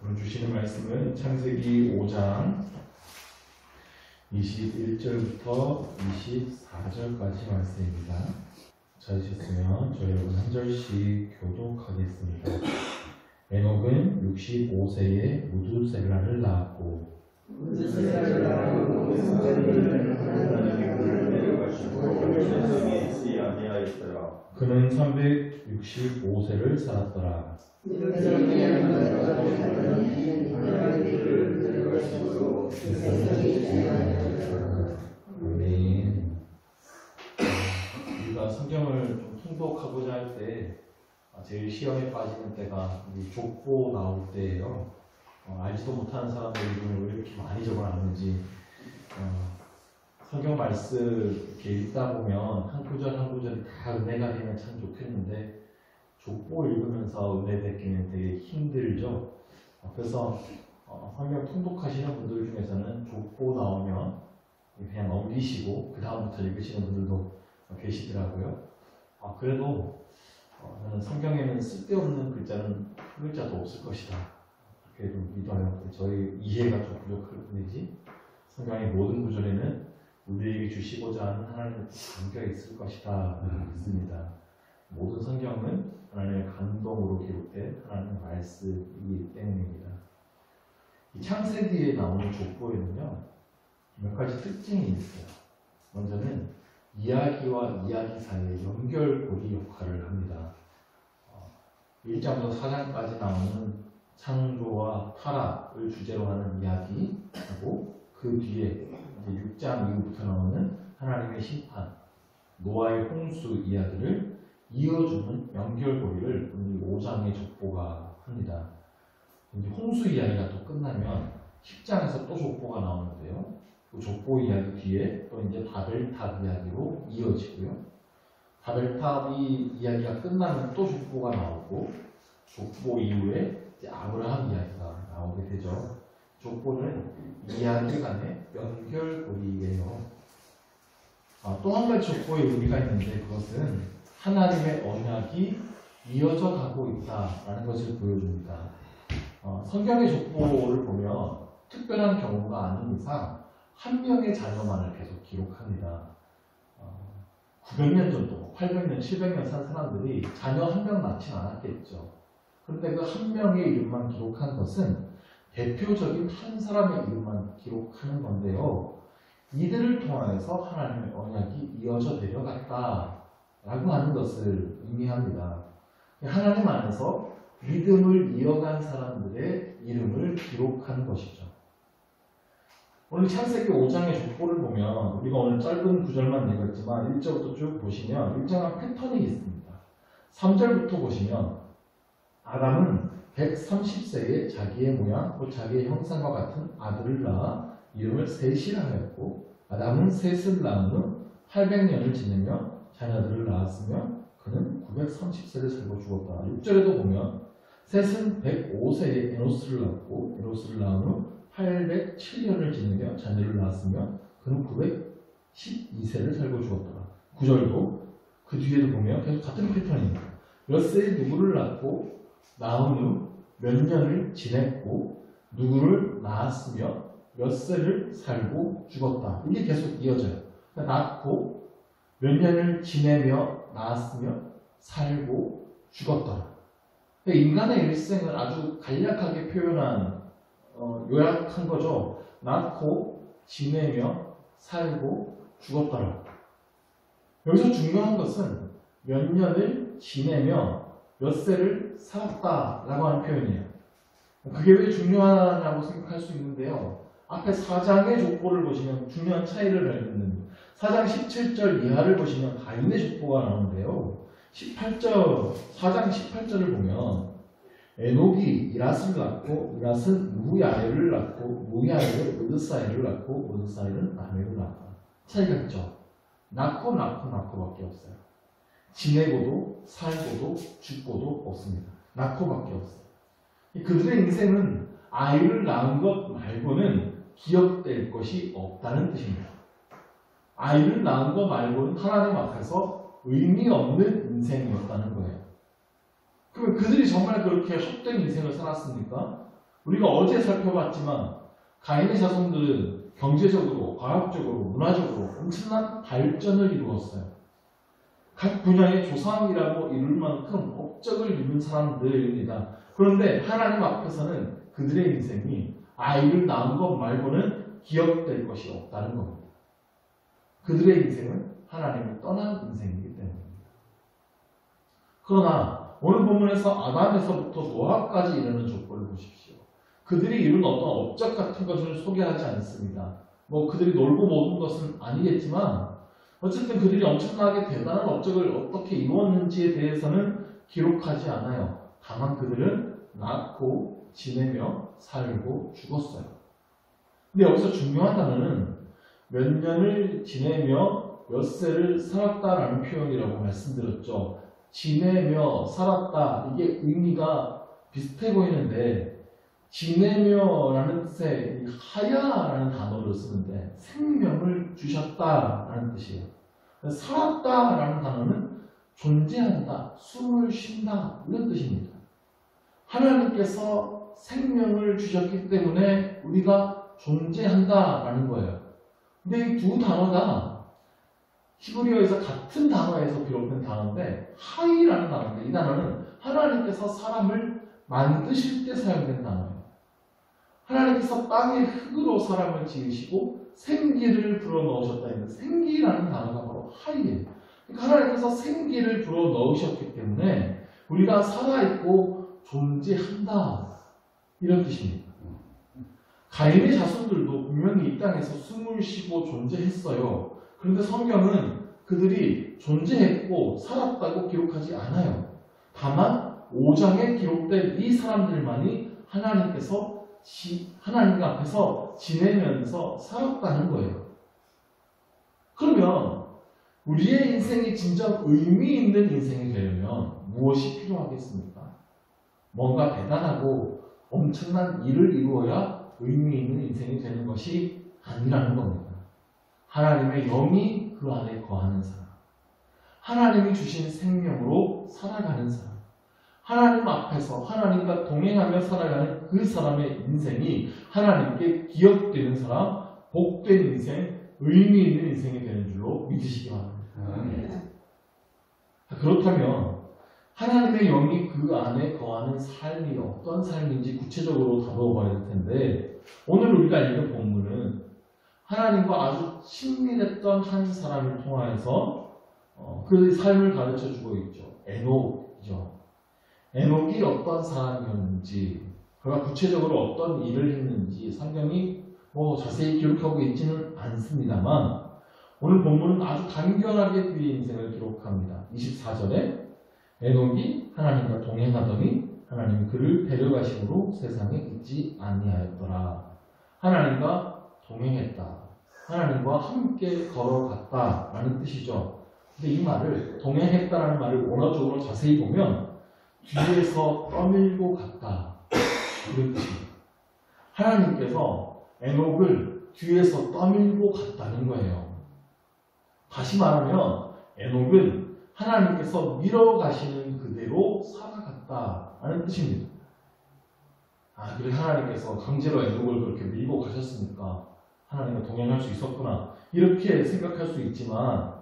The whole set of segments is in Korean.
오늘 주시는 말씀은 창세기 5장 21절부터 24절까지 말씀입니다. 찾으셨으면 저희 여러분 한 절씩 교독하겠습니다. 에녹은 65세에 무두셀라를 낳았고 그는 365세를 살았더라. 아멘. 우리가 성경을 좀 통독하고자 할 때 제일 시험에 빠지는 때가 족보 나올 때예요. 알지도 못하는 사람들 이름을 왜 이렇게 많이 적어놨는지 성경 말씀 이렇게 읽다 보면 한 구절 한 구절이 다 은혜가 되면 참 좋겠는데 족보 읽으면서 은혜 뵙기는 되게 힘들죠. 그래서 성경 통독하시는 분들 중에서는 족보 나오면 그냥 넘기시고 그 다음부터 읽으시는 분들도 계시더라고요. 그래도 저는 성경에는 쓸데없는 글자는 한 글자도 없을 것이다. 그렇게 믿어요. 저희 이해가 좀 부족할 뿐이지 성경의 모든 구절에는 우리에게 주시고자 하는 하나님의 담겨 있을 것이다 믿습니다. 모든 성경은 하나님의 감동으로 기록된 하나님의 말씀이기 때문입니다. 이 창세기에 나오는 족보에는요 몇 가지 특징이 있어요. 먼저는 이야기와 이야기 사이의 연결고리 역할을 합니다. 1장부터 4장까지 나오는 창조와 타락을 주제로 하는 이야기하고 그 뒤에 6장 이후부터 나오는 하나님의 심판, 노아의 홍수 이야기를 이어주는 연결고리를 5장의 족보가 합니다. 홍수 이야기가 또 끝나면 10장에서 또 족보가 나오는데요. 그 족보 이야기 뒤에 또 이제 바벨탑 이야기로 이어지고요. 바벨탑 이야기가 끝나면 또 족보가 나오고 족보 이후에 이제 아브라함 이야기가 나오게 되죠. 족보는 이야기 간의 연결고리예요. 또 한 가지 족보의 의미가 있는데 그것은 하나님의 언약이 이어져 가고 있다라는 것을 보여줍니다. 성경의 족보를 보면 특별한 경우가 아닌 이상 한 명의 자녀만을 계속 기록합니다. 900년 정도, 800년, 700년 산 사람들이 자녀 한 명 낳진 않았겠죠. 그런데 그 한 명의 이름만 기록한 것은 대표적인 한 사람의 이름만 기록하는 건데요. 이들을 통해서 하나님의 언약이 이어져 내려갔다라고 하는 것을 의미합니다. 하나님 안에서 믿음을 이어간 사람들의 이름을 기록한 것이죠. 오늘 창세기 5장의 족보를 보면 우리가 오늘 짧은 구절만 읽었지만 1절부터 쭉 보시면 일정한 패턴이 있습니다. 3절부터 보시면 아담은 130세에 자기의 모양, 곧 자기의 형상과 같은 아들을 낳아 이름을 셋이라 하였고 아담은 셋을 낳은 후 800년을 지내며 자녀들을 낳았으며 그는 930세를 살고 죽었다. 6절에도 보면 셋은 105세에 에노스를 낳고 에노스를 낳은 후 807년을 지내며 자녀를 낳았으며 그는 912세를 살고 죽었더라. 9절도 그 뒤에도 보면 계속 같은 패턴입니다. 몇 세에 누구를 낳고 낳은 후 몇 년을 지냈고 누구를 낳았으며 몇 세를 살고 죽었다. 이게 계속 이어져요. 그러니까 낳고 몇 년을 지내며 낳았으며 살고 죽었더라. 그러니까 인간의 일생을 아주 간략하게 표현한 요약한 거죠. 낳고 지내며 살고 죽었더라. 여기서 중요한 것은 몇 년을 지내며 몇 세를 살았다라고 하는 표현이에요. 그게 왜 중요하냐고 생각할 수 있는데요. 앞에 4장의 족보를 보시면 중요한 차이를 발견합니다. 4장 17절 이하를 보시면 가인의 족보가 나오는데요. 4장 18절을 보면 에녹이 이랏을 낳고 이랏은 무야엘을 낳고 무야엘은 으드사엘을 낳고 으드사엘은 라멕을 낳았다. 차이가 있죠. 낳고밖에 없어요. 지내고도 살고도 죽고도 없습니다. 낳고밖에 없어요. 그들의 인생은 아이를 낳은 것 말고는 기억될 것이 없다는 뜻입니다. 아이를 낳은 것 말고는 하나님 앞에서 의미 없는 인생이었다는 거예요. 그러면 그들이 정말 그렇게 헛된 인생을 살았습니까? 우리가 어제 살펴봤지만 가인의 자손들은 경제적으로, 과학적으로, 문화적으로 엄청난 발전을 이루었어요. 각 분야의 조상이라고 이룰 만큼 업적을 이룬 사람들입니다. 그런데 하나님 앞에서는 그들의 인생이 아이를 낳은 것 말고는 기억될 것이 없다는 겁니다. 그들의 인생은 하나님을 떠난 인생이기 때문입니다. 그러나 오늘 본문에서 아담에서부터 노아까지 이르는 족보를 보십시오. 그들이 이룬 어떤 업적 같은 것을 소개하지 않습니다. 그들이 놀고 모든 것은 아니겠지만 어쨌든 그들이 엄청나게 대단한 업적을 어떻게 이루었는지에 대해서는 기록하지 않아요. 다만 그들은 낳고 지내며 살고 죽었어요. 근데 여기서 중요한 단어는 몇 년을 지내며 몇 세를 살았다라는 표현이라고 말씀드렸죠. 지내며 살았다, 이게 의미가 비슷해 보이는데 지내며라는 뜻의 하야라는 단어를 쓰는데 생명을 주셨다라는 뜻이에요. 살았다라는 단어는 존재한다, 숨을 쉰다, 이런 뜻입니다. 하나님께서 생명을 주셨기 때문에 우리가 존재한다라는 거예요. 근데 이 두 단어가 히브리어에서 같은 단어에서 비롯된 단어인데 하이라는 단어인데 이 단어는 하나님께서 사람을 만드실 때 사용된 단어예요. 하나님께서 땅의 흙으로 사람을 지으시고 생기를 불어넣으셨다 했는데 생기라는 단어가 바로 하이예요. 그러니까 하나님께서 생기를 불어넣으셨기 때문에 우리가 살아있고 존재한다, 이런 뜻입니다. 가인의 자손들도 분명히 이 땅에서 숨을 쉬고 존재했어요. 그런데 성경은 그들이 존재했고 살았다고 기록하지 않아요. 다만 5장에 기록된 이 사람들만이 하나님 앞에서 지내면서 살았다는 거예요. 그러면 우리의 인생이 진정 의미 있는 인생이 되려면 무엇이 필요하겠습니까? 뭔가 대단하고 엄청난 일을 이루어야 의미 있는 인생이 되는 것이 아니라는 겁니다. 하나님의 영이 그 안에 거하는 사람, 하나님이 주신 생명으로 살아가는 사람, 하나님 앞에서 하나님과 동행하며 살아가는 그 사람의 인생이 하나님께 기억되는 사람, 복된 인생, 의미 있는 인생이 되는 줄로 믿으시기 바랍니다. 그렇다면 하나님의 영이 그 안에 거하는 삶이 어떤 삶인지 구체적으로 다뤄봐야 할 텐데, 오늘 우리가 읽은 본문은 하나님과 아주 친밀했던 한 사람을 통하여서 그 삶을 가르쳐주고 있죠. 에녹이죠. 에녹이 어떤 사람이었는지, 그가 구체적으로 어떤 일을 했는지 성경이 자세히 기록하고 있지는 않습니다만, 오늘 본문은 아주 간결하게 그의 인생을 기록합니다. 24절에 에녹이 하나님과 동행하더니 하나님이 그를 데려가심으로 세상에 있지 아니하였더라. 하나님과 동행했다, 하나님과 함께 걸어갔다 라는 뜻이죠. 근데 이 말을, 동행했다라는 말을 원어적으로 자세히 보면 뒤에서 떠밀고 갔다, 이런 뜻입니다. 하나님께서 에녹을 뒤에서 떠밀고 갔다는 거예요. 다시 말하면 에녹은 하나님께서 밀어가시는 그대로 살아갔다라는 뜻입니다. 그래 하나님께서 강제로 에녹을 그렇게 밀고 가셨으니까 하나님과 동행할 수 있었구나, 이렇게 생각할 수 있지만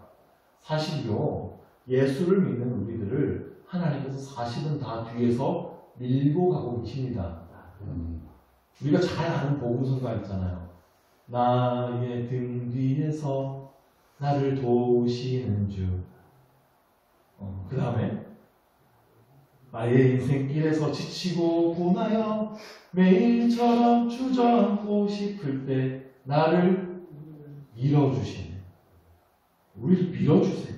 사실요, 예수를 믿는 우리들을 하나님께서 사실은 다 뒤에서 밀고 가고 계십니다. 우리가 잘 아는 복음성가 있잖아요. 나의 등 뒤에서 나를 도우시는 주. 그 다음에 나의 인생길에서 지치고 고나여 매일처럼 주저앉고 싶을 때 나를 밀어주시네. 우리를 밀어주세요.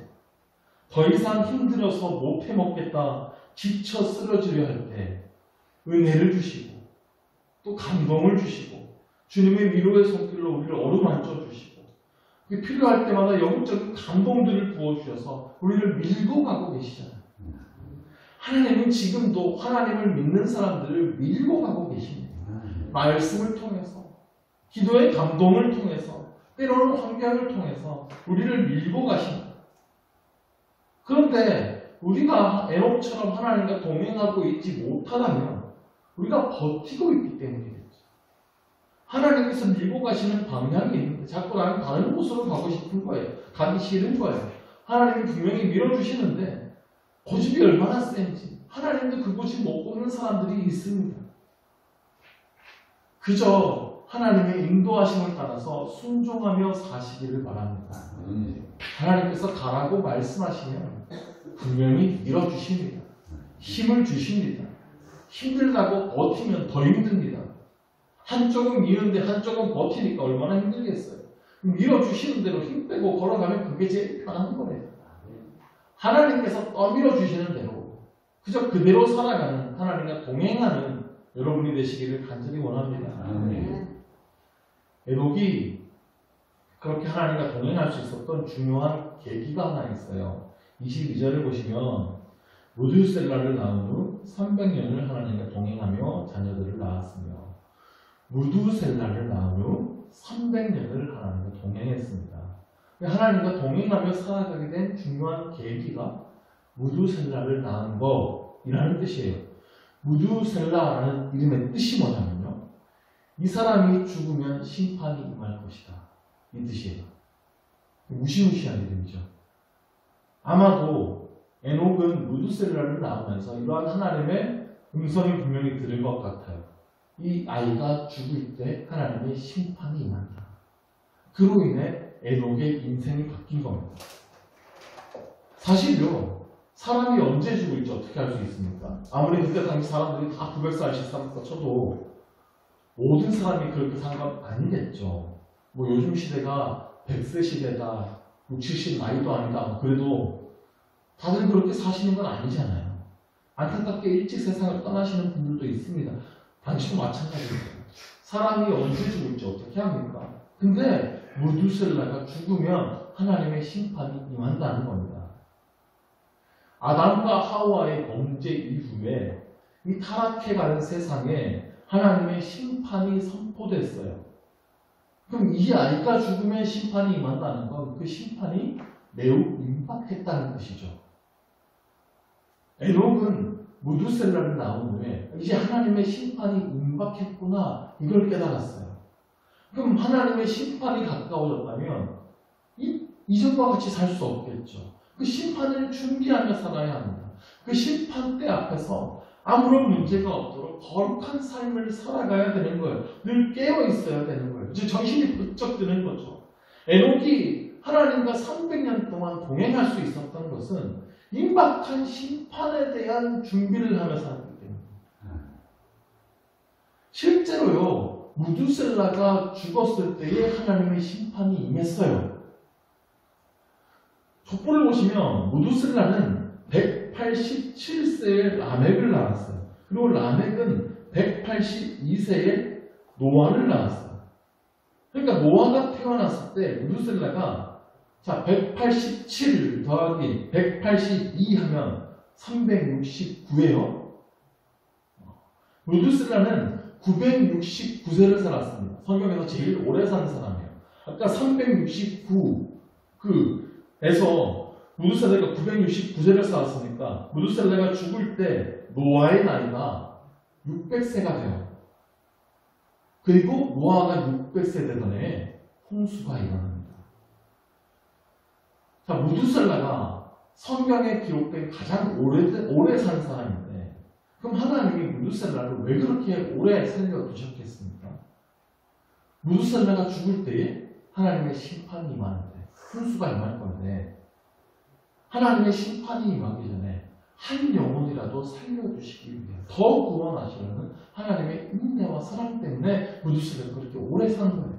더 이상 힘들어서 못 해먹겠다, 지쳐 쓰러지려 할 때 은혜를 주시고 또 감동을 주시고 주님의 위로의 손길로 우리를 어루만져 주시고 필요할 때마다 영적인 감동들을 부어주셔서 우리를 밀고 가고 계시잖아요. 하나님은 지금도 하나님을 믿는 사람들을 밀고 가고 계십니다. 말씀을 통해서, 기도의 감동을 통해서, 때로는 환경을 통해서 우리를 밀고 가십니다. 그런데 우리가 에녹처럼 하나님과 동행하고 있지 못하다면 우리가 버티고 있기 때문이겠죠. 하나님께서 밀고 가시는 방향이 있는데 자꾸 나는 다른 곳으로 가고 싶은 거예요. 가기 싫은 거예요. 하나님이 분명히 밀어주시는데 고집이 얼마나 센지 하나님도 그곳이 못 보는 사람들이 있습니다. 그저 하나님의 인도하심을 따라서 순종하며 사시기를 바랍니다. 하나님께서 가라고 말씀하시면 분명히 밀어주십니다. 힘을 주십니다. 힘들다고 버티면 더 힘듭니다. 한쪽은 미는데 한쪽은 버티니까 얼마나 힘들겠어요. 밀어주시는 대로 힘 빼고 걸어가면 그게 제일 편한 거예요. 하나님께서 떠밀어 주시는 대로 그저 그대로 살아가는 하나님과 동행하는 여러분이 되시기를 간절히 원합니다. 에녹이 그렇게 하나님과 동행할 수 있었던 중요한 계기가 하나 있어요. 22절을 보시면 무두셀라를 낳은 후 300년을 하나님과 동행하며 자녀들을 낳았으며 무두셀라를 낳은 후 300년을 하나님과 동행했습니다. 하나님과 동행하며 살아가게 된 중요한 계기가 무두셀라를 낳은 것이라는 뜻이에요. 무두셀라라는 이름의 뜻이 뭐냐면요. 이 사람이 죽으면 심판이 임할 것이다. 이 뜻이에요. 무시무시한 이름이죠. 아마도 에녹은 무두셀라를 낳으면서 이러한 하나님의 음성이 분명히 들은 것 같아요. 이 아이가 죽을 때 하나님의 심판이 임한다. 그로 인해 에녹의 인생이 바뀐 겁니다. 사실요, 사람이 언제 죽을지 어떻게 알 수 있습니까? 아무리 그때 당시 사람들이 다 900살씩 살았다 쳐도 모든 사람이 그렇게 산 건 아니겠죠. 뭐 요즘 시대가 100세 시대다, 60, 70 나이도 아니다. 그래도 다들 그렇게 사시는 건 아니잖아요. 안타깝게 일찍 세상을 떠나시는 분들도 있습니다. 당신도 마찬가지입니다. 사람이 언제 죽을지 어떻게 합니까? 근데 무두셀라가 죽으면 하나님의 심판이 임한다는 겁니다. 아담과 하와의 범죄 이후에 이 타락해가는 세상에 하나님의 심판이 선포됐어요. 그럼 이 아이가 죽으면 심판이 임한다는 건 그 심판이 매우 임박했다는 뜻이죠. 에녹은 무두셀라를 낳은 후에 이제 하나님의 심판이 임박했구나 이걸 깨달았어요. 그럼 하나님의 심판이 가까워졌다면 이전과 같이 살 수 없겠죠. 그 심판을 준비하며 살아야 합니다. 그 심판대 앞에서 아무런 문제가 없도록 거룩한 삶을 살아가야 되는 거예요. 늘 깨어 있어야 되는 거예요. 이제 정신이 부쩍 드는 거죠. 에녹이 하나님과 300년 동안 동행할 수 있었던 것은 임박한 심판에 대한 준비를 하며 살았기 때문입니다. 실제로요, 무두셀라가 죽었을 때에 하나님의 심판이 임했어요. 족보를 보시면 무두셀라는 187세에 라멕을 낳았어요. 그리고 라멕은 182세에 노아를 낳았어요. 그러니까 노아가 태어났을 때 무두셀라가 187 더하기 182 하면 369예요. 무두셀라는 969세를 살았습니다. 성경에서 제일 오래 산 사람이에요. 아까 369 에서 무두셀라가 969세를 살았으니까 무두셀라가 죽을 때 노아의 나이가 600세가 돼요. 그리고 노아가 600세 되던 해에 홍수가 일어납니다. 자, 무두셀라가 성경에 기록된 가장 오래 산 사람인데 그럼 하나님이 무두셀라를 왜 그렇게 오래 살려두셨겠습니까? 무두셀라가 죽을 때에 하나님의 심판이 임하는데 홍수가 임할 건데 하나님의 심판이 임하기 전에 한 영혼이라도 살려주시기 위해 더 구원하시려는 하나님의 인내와 사랑 때문에 무두셀라가 그렇게 오래 산 거예요.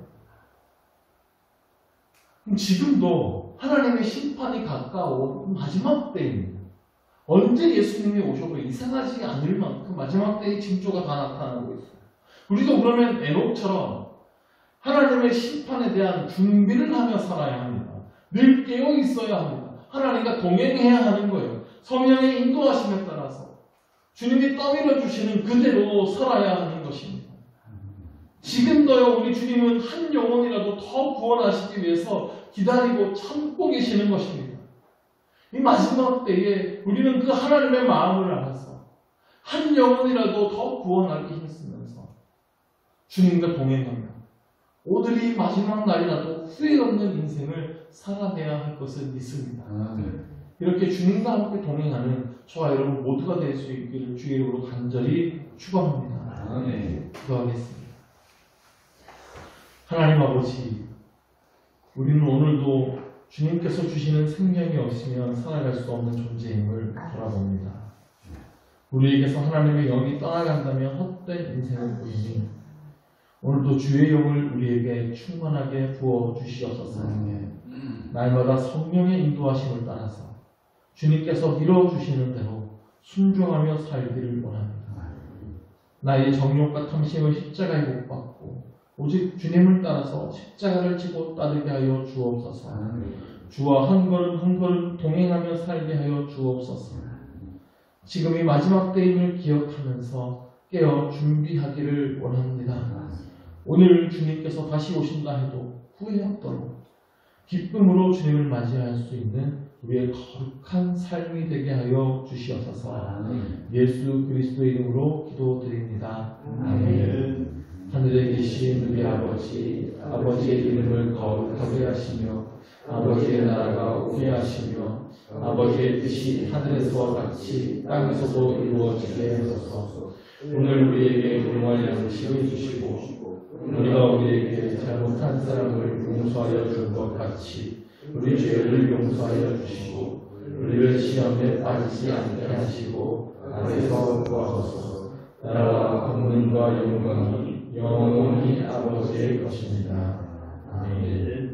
그럼 지금도 하나님의 심판이 가까운 마지막 때입니다. 언제 예수님이 오셔도 이상하지 않을 만큼 마지막 때의 징조가 다 나타나고 있어요. 우리도 그러면 에녹처럼 하나님의 심판에 대한 준비를 하며 살아야 합니다. 늘 깨어 있어야 합니다. 하나님과 동행해야 하는 거예요. 성령의 인도하심에 따라서 주님이 떠밀어 주시는 그대로 살아야 하는 것입니다. 지금도요, 우리 주님은 한 영혼이라도 더 구원하시기 위해서 기다리고 참고 계시는 것입니다. 이 마지막 때에 우리는 그 하나님의 마음을 알아서 한 영혼이라도 더 구원하기 힘쓰면서 주님과 동행하며 오늘이 마지막 날이라도 후회 없는 인생을 살아내야 할 것을 믿습니다. 이렇게 주님과 함께 동행하는 저와 여러분 모두가 될 수 있기를 주의 이름으로 간절히 축원합니다. 기도하겠습니다. 하나님 아버지, 우리는 오늘도 주님께서 주시는 생명이 없으면 살아갈 수 없는 존재임을 돌아봅니다. 우리에게서 하나님의 영이 떠나간다면 헛된 인생을 보이니 오늘도 주의 영을 우리에게 충만하게 부어주시옵소서. 날마다 성령의 인도하심을 따라서 주님께서 밀어주시는 대로 순종하며 살기를 원합니다. 나의 정욕과 탐심을 십자가에 못 박고 오직 주님을 따라서 십자가를 지고 따르게 하여 주옵소서. 주와 한 걸음 한 걸음 동행하며 살게 하여 주옵소서. 지금이 마지막 때임을 기억하면서 깨어 준비하기를 원합니다. 오늘 주님께서 다시 오신다 해도 후회 없도록 기쁨으로 주님을 맞이할 수 있는 우리의 거룩한 삶이 되게 하여 주시옵소서. 예수 그리스도의 이름으로 기도드립니다. 아멘. 하늘에 계신 우리 아버지, 아버지의 이름을 거룩하게 하시며 아버지의 나라가 오게 하시며 아버지의 뜻이 하늘에서와 같이 땅에서도 이루어지게 하소서. 오늘 우리에게 일용할 양식을 주시고 우리가 우리에게 잘못한 사람을 용서하여 준 것 같이 우리 죄를 용서하여 주시고 우리를 시험에 빠지지 않게 하시고 악에서 구하소서. 나라와 권능과 영광이 영원히 아버지의 것입니다. 아멘.